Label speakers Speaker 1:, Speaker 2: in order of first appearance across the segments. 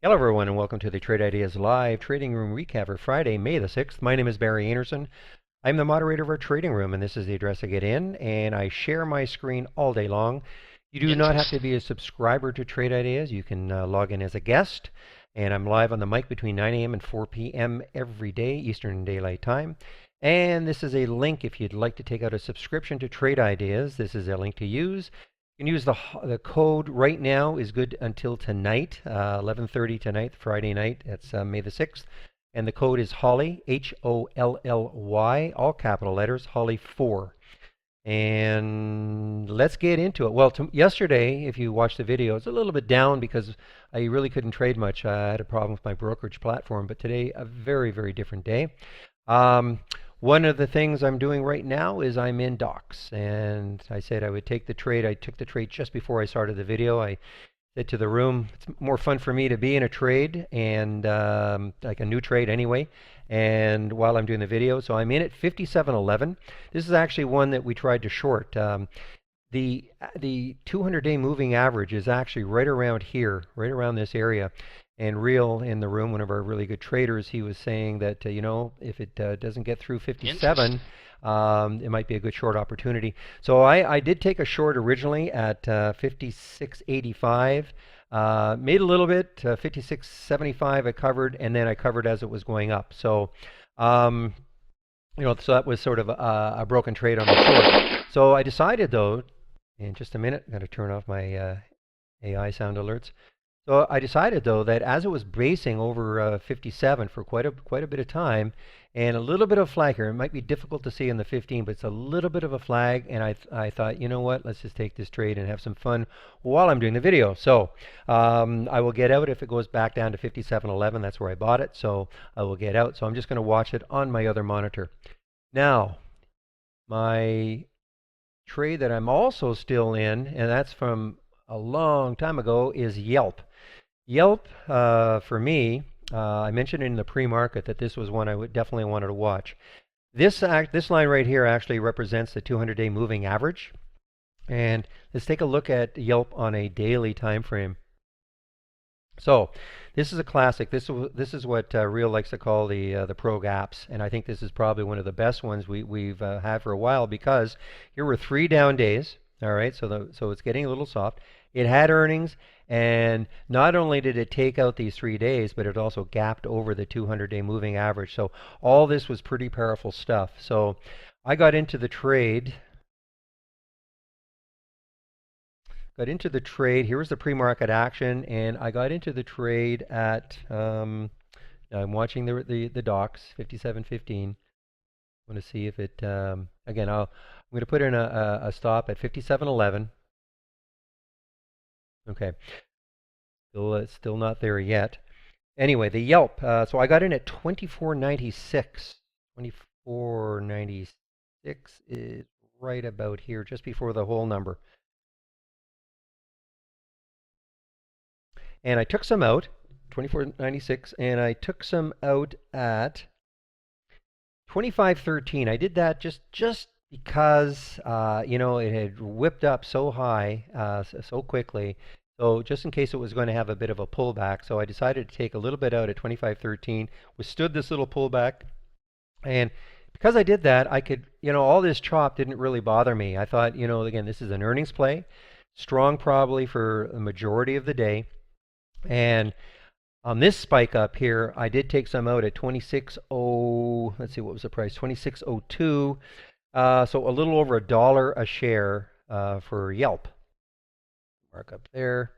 Speaker 1: Hello everyone and welcome to the Trade Ideas Live Trading Room Recap for Friday, May the 6th. My name is Barry Anderson. I'm the moderator of our trading room and this is the address to get in, and I share my screen all day long. You do not have to be a subscriber to Trade Ideas. You can log in as a guest, and I'm live on the mic between 9 a.m. and 4 p.m. every day, Eastern Daylight Time. And this is a link if you'd like to take out a subscription to Trade Ideas. This is a link to use. You can use the code right now is good until tonight, 11:30 tonight, Friday night. It's May the 6th. And the code is Holly, Holly, all capital letters, Holly 4. And let's get into it. Well, yesterday, if you watched the video, it's a little bit down because I really couldn't trade much. I had a problem with my brokerage platform. But today, a very, very different day. One of the things I'm doing right now is I'm in docs, and I said I would take the trade. I took the trade just before I started the video. I said to the room, it's more fun for me to be in a trade, and like a new trade anyway, and while I'm doing the video. So I'm in at 57.11. This is actually one that we tried to short. The 200-day moving average is actually right around here, right around this area. And Real in the room, one of our really good traders, he was saying that if it doesn't get through 57, it might be a good short opportunity. So I did take a short originally at 56.85. Made a little bit, 56.75 I covered, and then I covered as it was going up. So so that was sort of a broken trade on the short. So I decided though, in just a minute, I'm going to turn off my AI sound alerts. So I decided though that as it was basing over 57 for quite a bit of time, and a little bit of flag here, it might be difficult to see in the 15, but it's a little bit of a flag, and I thought, you know what, let's just take this trade and have some fun while I'm doing the video. So I will get out if it goes back down to 57.11. That's where I bought it, so I will get out. So I'm just going to watch it on my other monitor. Now, my trade that I'm also still in, and that's from a long time ago, is Yelp. Yelp, for me, I mentioned in the pre-market that this was one I would definitely wanted to watch. This line right here actually represents the 200-day moving average. And let's take a look at Yelp on a daily time frame. So this is a classic. This is what Real likes to call the pro gaps, and I think this is probably one of the best ones we've had for a while, because here were 3 down days. All right, so it's getting a little soft. It had earnings, and not only did it take out these 3 days, but it also gapped over the 200-day moving average. So all this was pretty powerful stuff. So I got into the trade. Here was the pre-market action, and I got into the trade at. I'm watching the docs, 57.15. I want to see if it. Again, I'm going to put in a stop at 57.11. Okay, still not there yet. Anyway, the Yelp. So I got in at 24.96. 24.96 is right about here, just before the whole number. And I took some out, 24.96, and I took some out at 25.13. I did that just because it had whipped up so high so quickly. So just in case it was going to have a bit of a pullback, so I decided to take a little bit out at 25.13. Withstood this little pullback, and because I did that, I could, all this chop didn't really bother me. I thought, again, this is an earnings play, strong probably for the majority of the day. And on this spike up here, I did take some out at 26.0. Let's see, what was the price? 26.02. So a little over $1 a share for Yelp. Mark up there.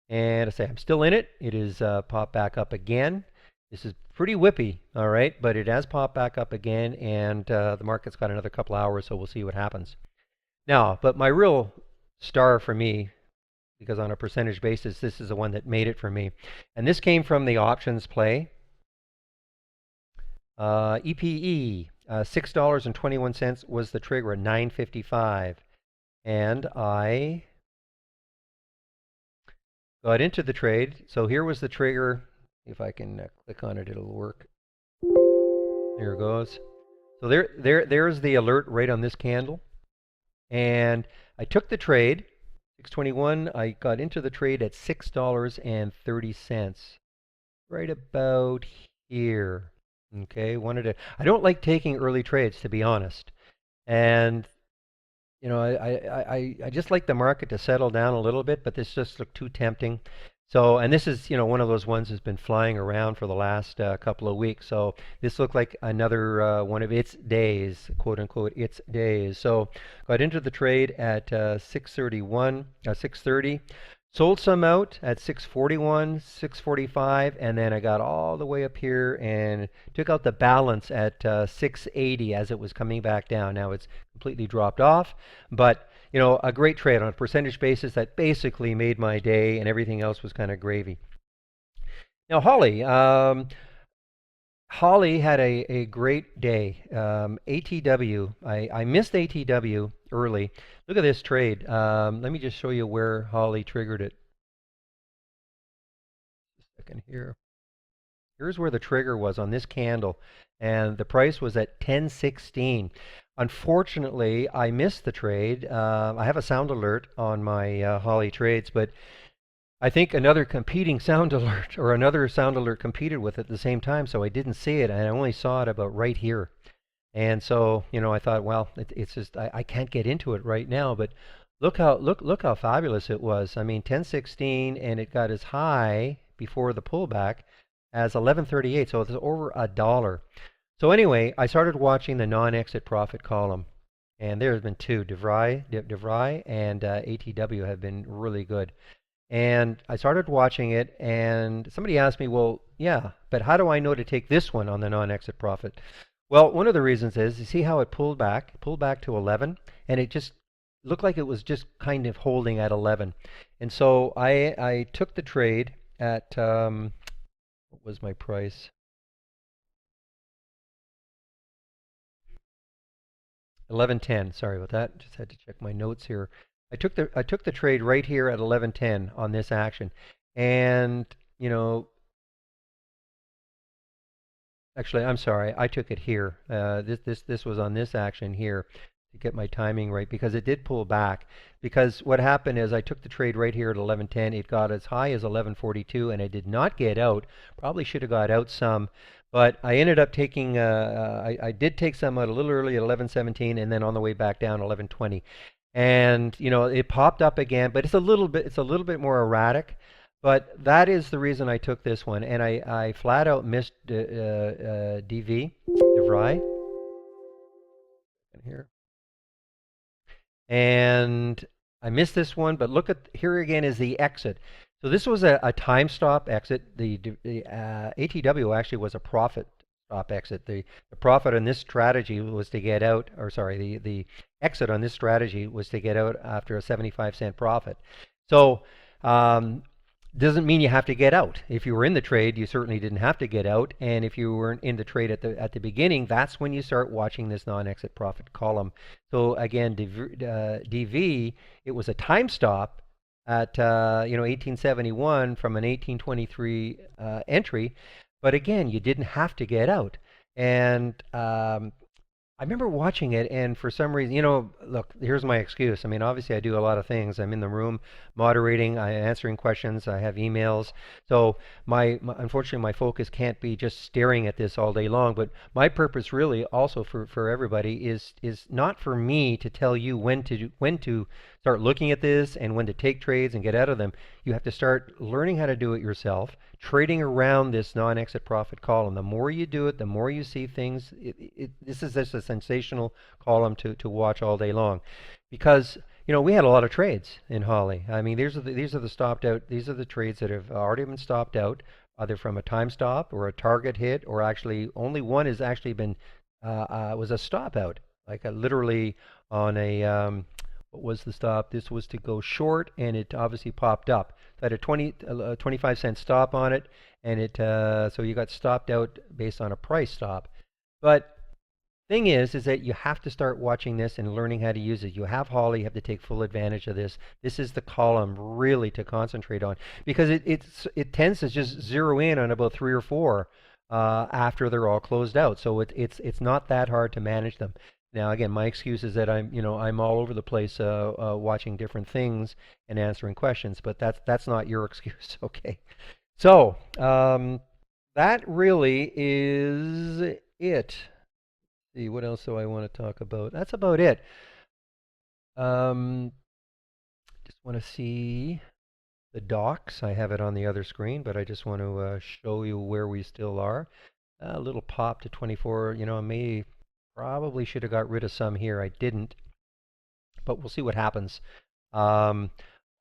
Speaker 1: And I say I'm still in it. It is popped back up again. This is pretty whippy, all right, but it has popped back up again, and the market's got another couple hours, so we'll see what happens. Now, but my real star for me, because on a percentage basis, this is the one that made it for me. And this came from the options play. EPE, $6.21 was the trigger at 9.55. And I got into the trade. So here was the trigger. If I can click on it, it'll work. There it goes. So there's the alert right on this candle. And I took the trade. 621, I got into the trade at $6.30. right about here. Okay, I don't like taking early trades, to be honest. And I just like the market to settle down a little bit, but this just looked too tempting. So, and this is, one of those ones that's been flying around for the last couple of weeks. So this looked like another one of its days, quote unquote, its days. So got into the trade at 6:30. Sold some out at 6:41, 6:45, and then I got all the way up here and took out the balance at 6:80 as it was coming back down. Now it's completely dropped off, but a great trade on a percentage basis that basically made my day, and everything else was kind of gravy. Now Holly had a great day. ATW, I missed ATW early. Look at this trade. Let me just show you where Holly triggered it. Just a second here. Here's where the trigger was on this candle, and the price was at 10.16. Unfortunately, I missed the trade. I have a sound alert on my Holly trades, but I think another competing sound alert or another sound alert competed with it at the same time, so I didn't see it, and I only saw it about right here. And so, I thought, well, it's just I can't get into it right now, but look how fabulous it was. I mean, 10.16, and it got as high before the pullback as 11.38, so it's over $1. So anyway, I started watching the non-exit profit column, and there's been two, DeVry and ATW have been really good. And I started watching it, and somebody asked me, well, yeah, but how do I know to take this one on the non-exit profit? Well, one of the reasons is you see how it pulled back to 11, and it just looked like it was just kind of holding at 11. And so I took the trade at, what was my price? 11.10. Sorry about that. Just had to check my notes here. I took the trade right here at 11.10 on this action, and you know, actually, I'm sorry, I took it here. This was on this action here to get my timing right because it did pull back. Because what happened is I took the trade right here at 11.10. It got as high as 11.42, and I did not get out. Probably should have got out some, but I ended up taking. I did take some out a little early at 11.17, and then on the way back down 11.20. And it popped up again, but it's a little bit more erratic. But that is the reason I took this one, and I flat out missed DeVry here, and I missed this one. But look at here again is the exit. So this was a time stop exit. The ATW actually was a profit stop exit. The profit on this strategy was to get out, or sorry, the exit on this strategy was to get out after a 75-cent profit. So doesn't mean you have to get out. If you were in the trade, you certainly didn't have to get out. And if you weren't in the trade at the beginning, that's when you start watching this non-exit profit column. So again, DV, it was a time stop at 1871 from an 1823 entry, but again, you didn't have to get out. And I remember watching it, and for some reason, look, here's my excuse. I mean, obviously, I do a lot of things. I'm in the room moderating, I answering questions, I have emails. So unfortunately, my focus can't be just staring at this all day long. But my purpose, really, also for everybody, is not for me to tell you when to start looking at this and when to take trades and get out of them. You have to start learning how to do it yourself, trading around this non-exit profit column. The more you do it, the more you see things. This is just a sensational column to watch all day long, because we had a lot of trades in Holly. I mean, these are the stopped out. These are the trades that have already been stopped out, either from a time stop or a target hit, or actually only one has actually been was a stop out, like literally on a what was the stop? This was to go short, and it obviously popped up. So I had a 25-cent stop on it, and so you got stopped out based on a price stop. But thing is that you have to start watching this and learning how to use it. You have Holly, you have to take full advantage of this. This is the column really to concentrate on, because it tends to just zero in on about three or four after they're all closed out. So it's not that hard to manage them. Now, again, my excuse is that I'm all over the place watching different things and answering questions, but that's not your excuse, okay? So that really is it. See, what else do I want to talk about? That's about it. Um, just want to see the docs. I have it on the other screen, but I just want to show you where we still are. A little pop to 24. You know, I may probably should have got rid of some here. I didn't, but we'll see what happens. Um,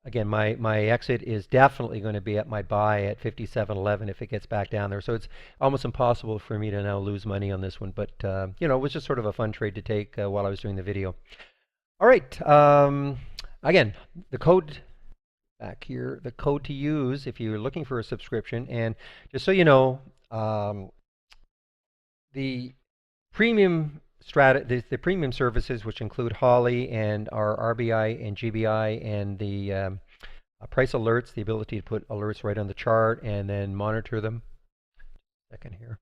Speaker 1: Again, my exit is definitely going to be at my buy at 57.11 if it gets back down there. So it's almost impossible for me to now lose money on this one. But you know, it was just sort of a fun trade to take while I was doing the video. All right. Again, the code back here, the code to use if you're looking for a subscription, and just so you know, the premium the premium services, which include Holly and our RBI and GBI and the price alerts, the ability to put alerts right on the chart and then monitor them. Second here.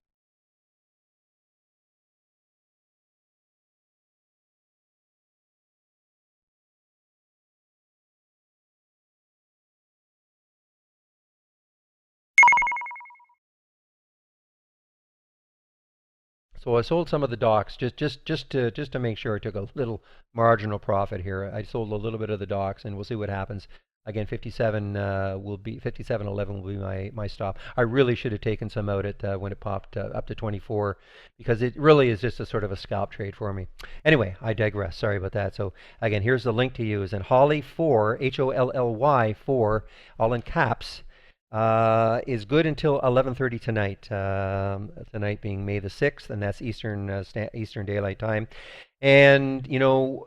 Speaker 1: So I sold some of the docs just to make sure I took a little marginal profit here. I sold a little bit of the docs, and we'll see what happens. Again, 57.11 will be my stop. I really should have taken some out at when it popped up to 24 because it really is just a sort of a scalp trade for me. Anyway, I digress. Sorry about that. So again, here's the link to use, and Holly 4 HOLLY 4 all in caps is good until 11:30 tonight. Tonight being May the 6th, and that's Eastern Daylight Time. And you know,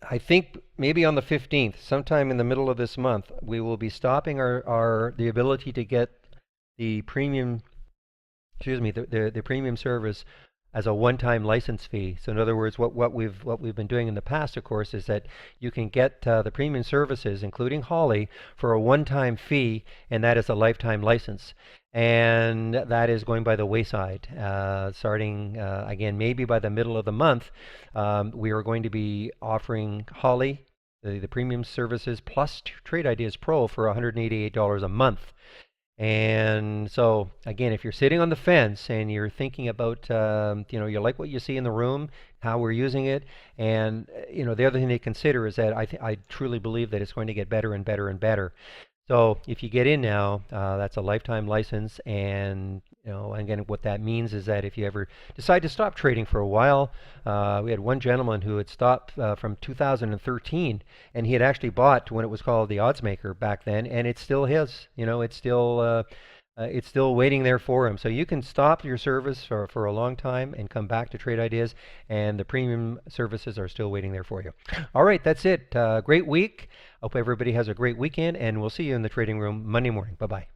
Speaker 1: I think maybe on the 15th, sometime in the middle of this month, we will be stopping our the ability to get the premium, excuse me, the premium service as a one-time license fee. So in other words, what we've been doing in the past, of course, is that you can get the premium services, including Holly, for a one-time fee, and that is a lifetime license. And that is going by the wayside. Starting again, maybe by the middle of the month, we are going to be offering Holly, the premium services plus Trade Ideas Pro for $188 a month. And so, again, if you're sitting on the fence and you're thinking about, you know, you like what you see in the room, how we're using it, and you know, the other thing to consider is that I truly believe that it's going to get better and better and better. So if you get in now, that's a lifetime license, and you know, again, what that means is that if you ever decide to stop trading for a while, we had one gentleman who had stopped from 2013, and he had actually bought when it was called the Odds Maker back then, and it's still his. You know, it's still waiting there for him. So you can stop your service for a long time and come back to Trade Ideas, and the premium services are still waiting there for you. All right, that's it. Great week. Hope everybody has a great weekend, and we'll see you in the trading room Monday morning. Bye-bye.